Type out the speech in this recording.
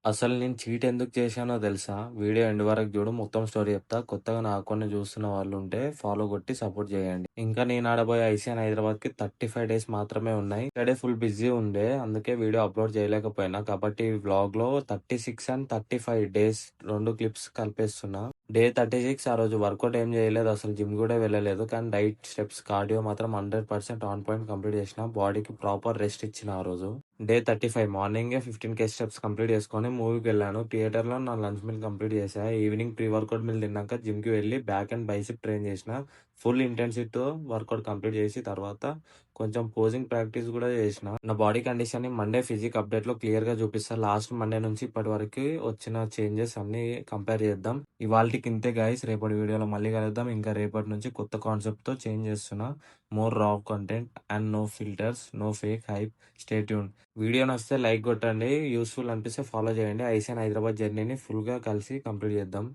అసలు నేను చీట్ ఎందుకు చేశానో తెలుసా? వీడియో ఎండ్ వరకు చూడు, మొత్తం స్టోరీ చెప్తా. కొత్తగా నా అకౌంట్‌ని చూస్తున్న వాళ్ళుంటే ఫాలో కొట్టి సపోర్ట్ చేయండి. ఇంకా నేను ఆడబోయే ఐసీఎన్ హైదరాబాద్‌కి 35 డేస్ మాత్రమే ఉన్నాయి. సాటర్‌డే ఫుల్ బిజీ ఉండే, అందుకే వీడియో అప్‌లోడ్ చేయలేకపోయినా. కాబట్టి ఈ వ్లాగ్‌లో 36 అండ్ 35 డేస్ 2 క్లిప్స్ కలిపేస్తున్నా. డే 36 ఆ రోజు వర్కౌట్ ఏం చేయలేదు. అసలు జిమ్ కూడా వెళ్ళలేదు. కానీ డైట్, స్టెప్స్, కార్డియో మాత్రం 100% ఆన్ పాయింట్ కంప్లీట్ చేసిన. బాడీకి ప్రాపర్ రెస్ట్ ఇచ్చిన ఆ రోజు. డే 35 మార్నింగే 15K స్టెప్స్ కంప్లీట్ చేసుకొని మూవీకెళ్ళాను. థియేటర్‌లో నా లంచ్ మీల్ కంప్లీట్ చేశా. ఈవినింగ్ ప్రీ వర్కౌట్ మీల్ తిన్నాక జిమ్‌కి వెళ్ళి బ్యాక్ అండ్ బైసెప్ ట్రైన్ చేసిన. ఫుల్ ఇంటెన్సిటీతో వర్కౌట్ కంప్లీట్ చేసి తర్వాత కొంచెం పోజింగ్ ప్రాక్టీస్ కూడా చేసిన. నా బాడీ కండిషన్‌ని మండే ఫిజిక్ అప్డేట్‌లో క్లియర్‌గా చూపిస్తా. లాస్ట్ మండే నుంచి ఇప్పటి వరకు వచ్చిన చేంజెస్ అన్నీ కంపేర్ చేద్దాం. ఇవాల్టికి ఇంతే గైస్. రేపటి వీడియోలో మళ్ళీ కలుద్దాం. ఇంకా రేపటి నుంచి కొత్త కాన్సెప్ట్‌తో చేంజ్ చేస్తున్నా. More raw content and no filters, no fake hype. Stay tuned. Video నచ్చితే లైక్ కొట్టండి. యూజ్‌ఫుల్ అనిపిస్తే ఫాలో చేయండి. ఐసీఎన్ హైదరాబాద్ జర్నీని ఫుల్‌గా కలిసి కంప్లీట్ చేద్దాం.